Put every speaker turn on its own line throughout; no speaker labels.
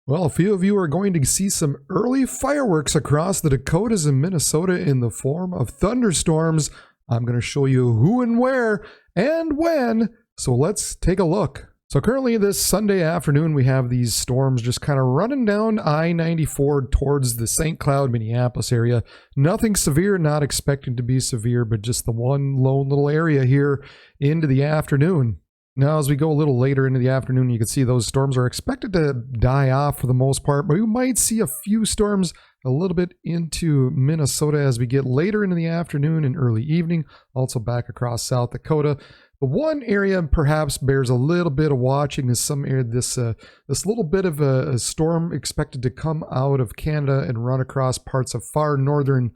Well, a few of you are going to see some early fireworks across the Dakotas and Minnesota in the form of thunderstorms. I'm going to show you who and where and when, so let's take a look. So currently this Sunday afternoon, we have these storms just kind of running down I-94 towards the St. Cloud, Minneapolis area. Nothing severe, not expecting to be severe, but just the one lone little area here into the afternoon. Now, as we go a little later into the afternoon, you can see those storms are expected to die off for the most part, but we might see a few storms a little bit into Minnesota as we get later into the afternoon and early evening, also back across South Dakota. The one area perhaps bears a little bit of watching is some area, this little bit of a storm expected to come out of Canada and run across parts of far northern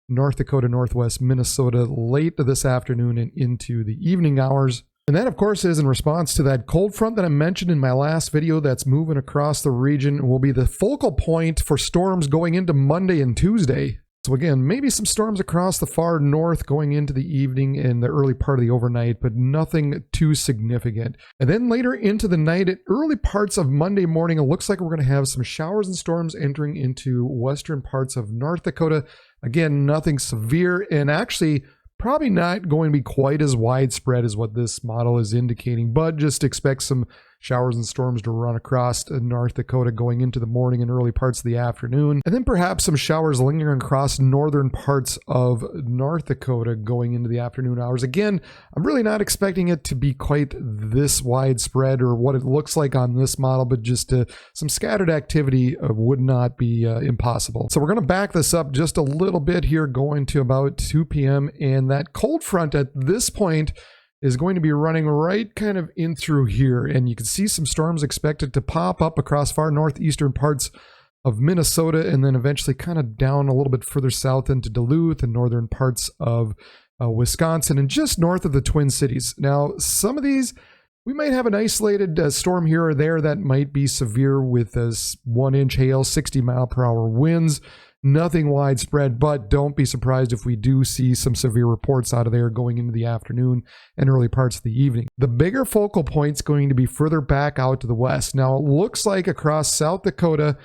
North Dakota, northwest Minnesota late this afternoon and into the evening hours. And that, of course, is in response to that cold front that I mentioned in my last video that's moving across the region, will be the focal point for storms going into Monday and Tuesday. So again, maybe some storms across the far north going into the evening and the early part of the overnight, but nothing too significant. And then later into the night, early parts of Monday morning, it looks like we're going to have some showers and storms entering into western parts of North Dakota. Again, nothing severe, and actually probably not going to be quite as widespread as what this model is indicating, but just expect some showers and storms to run across North Dakota going into the morning and early parts of the afternoon. And then perhaps some showers lingering across northern parts of North Dakota going into the afternoon hours. Again, I'm really not expecting it to be quite this widespread or what it looks like on this model, but just some scattered activity would not be impossible. So we're going to back this up just a little bit here, going to about 2 p.m. And that cold front at this point is going to be running right kind of in through here, and you can see some storms expected to pop up across far northeastern parts of Minnesota and then eventually kind of down a little bit further south into Duluth and northern parts of Wisconsin and just north of the Twin Cities. Now, some of these, we might have an isolated storm here or there that might be severe with 1-inch hail, 60-mile-per-hour winds. Nothing widespread, but don't be surprised if we do see some severe reports out of there going into the afternoon and early parts of the evening. The bigger focal point's going to be further back out to the west. Now, it looks like across South Dakota,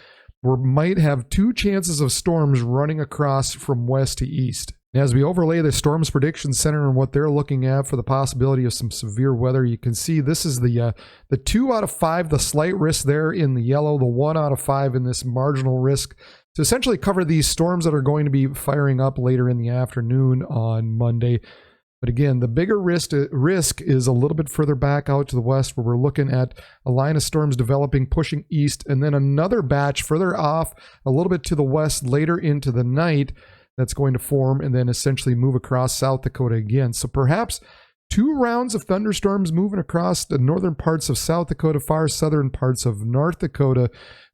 we might have 2 chances of storms running across from west to east. As we overlay the Storms Prediction Center and what they're looking at for the possibility of some severe weather, you can see this is the 2 out of 5, the slight risk there in the yellow, the 1 out of 5 in this marginal risk, to essentially cover these storms that are going to be firing up later in the afternoon on Monday. But again, the bigger risk is a little bit further back out to the west, where we're looking at a line of storms developing, pushing east, and then another batch further off a little bit to the west later into the night that's going to form and then essentially move across South Dakota again. So perhaps 2 rounds of thunderstorms moving across the northern parts of South Dakota, far southern parts of North Dakota,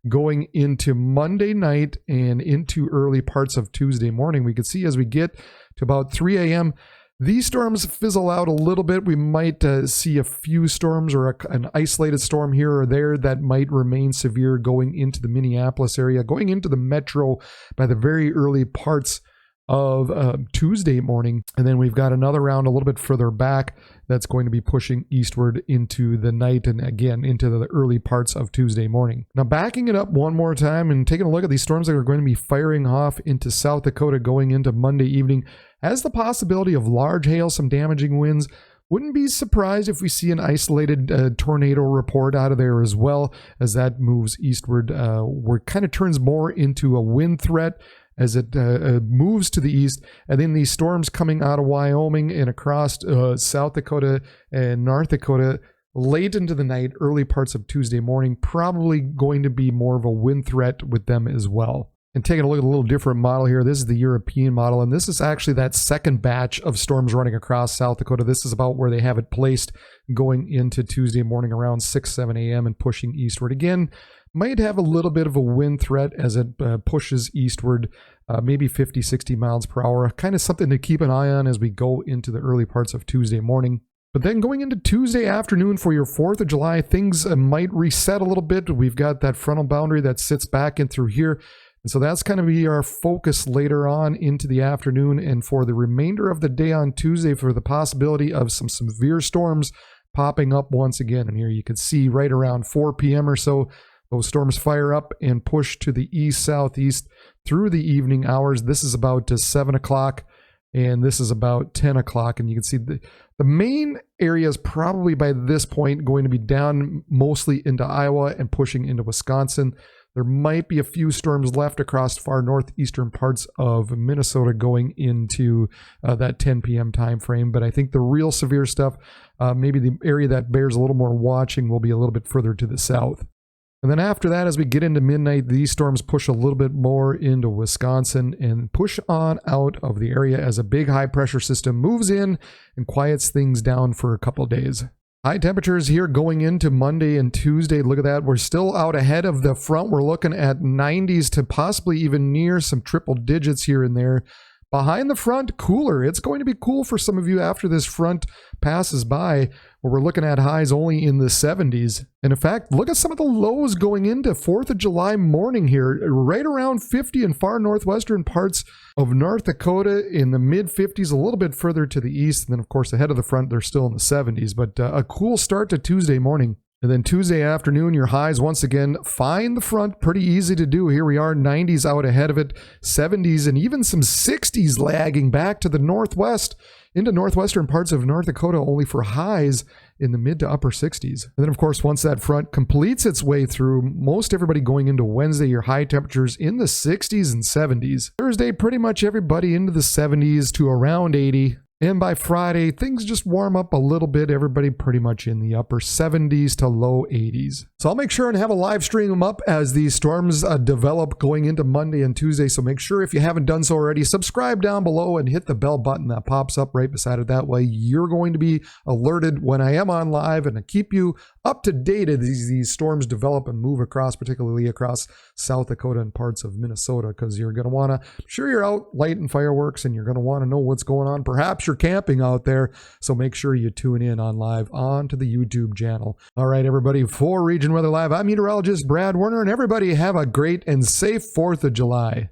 going into Monday night and into early parts of Tuesday morning. We can see as we get to about 3 a.m., these storms fizzle out a little bit. We might see a few storms or an isolated storm here or there that might remain severe going into the Minneapolis area, going into the metro by the very early parts of Tuesday morning. And then we've got another round a little bit further back that's going to be pushing eastward into the night and again into the early parts of Tuesday morning. Now, backing it up one more time and taking a look at these storms that are going to be firing off into South Dakota going into Monday evening, has the possibility of large hail, some damaging winds. Wouldn't be surprised if we see an isolated tornado report out of there as well as that moves eastward, where it kind of turns more into a wind threat as it moves to the east. And then these storms coming out of Wyoming and across South Dakota and North Dakota late into the night, early parts of Tuesday morning, probably going to be more of a wind threat with them as well. And taking a look at a little different model here, this is the European model, and this is actually that second batch of storms running across South Dakota. This is about where they have it placed going into Tuesday morning around 6-7 a.m. and pushing eastward. Again, might have a little bit of a wind threat as it pushes eastward, maybe 50-60 miles per hour. Kind of something to keep an eye on as we go into the early parts of Tuesday morning. But then going into Tuesday afternoon for your 4th of July, things might reset a little bit. We've got that frontal boundary that sits back in through here. And so that's kind of be our focus later on into the afternoon and for the remainder of the day on Tuesday for the possibility of some severe storms popping up once again. And here you can see right around 4 p.m. or so, Those storms fire up and push to the east-southeast through the evening hours. This is about 7 o'clock, and this is about 10 o'clock. And you can see the main area is probably by this point going to be down mostly into Iowa and pushing into Wisconsin. There might be a few storms left across far northeastern parts of Minnesota going into that 10 p.m. time frame. But I think the real severe stuff, maybe the area that bears a little more watching, will be a little bit further to the south. And then after that, as we get into midnight, these storms push a little bit more into Wisconsin and push on out of the area as a big high pressure system moves in and quiets things down for a couple of days. High temperatures here going into Monday and Tuesday. Look at that. We're still out ahead of the front. We're looking at 90s to possibly even near some triple digits here and there. Behind the front, cooler. It's going to be cool for some of you after this front passes by, where we're looking at highs only in the 70s. And in fact, look at some of the lows going into 4th of July morning here, right around 50 in far northwestern parts of North Dakota, in the mid 50s, a little bit further to the east. And then, of course, ahead of the front, they're still in the 70s. But a cool start to Tuesday morning. And then Tuesday afternoon, your highs once again find the front. Pretty easy to do. Here we are, 90s out ahead of it, 70s, and even some 60s lagging back to the northwest into northwestern parts of North Dakota, only for highs in the mid to upper 60s. And then, of course, once that front completes its way through, most everybody going into Wednesday, your high temperatures in the 60s and 70s. Thursday, pretty much everybody into the 70s to around 80. And by Friday, things just warm up a little bit. Everybody pretty much in the upper 70s to low 80s. So I'll make sure and have a live stream up as these storms develop going into Monday and Tuesday. So make sure, if you haven't done so already, subscribe down below and hit the bell button that pops up right beside it. That way you're going to be alerted when I am on live, and to keep you up to date as these storms develop and move across, particularly across South Dakota and parts of Minnesota, because you're going to want to, sure, you're out lighting fireworks and you're going to want to know what's going on. Perhaps you're camping out there, so make sure you tune in on live onto the YouTube channel. All right, everybody, for Region Weather Live, I'm meteorologist Brad Werner, and everybody have a great and safe 4th of July.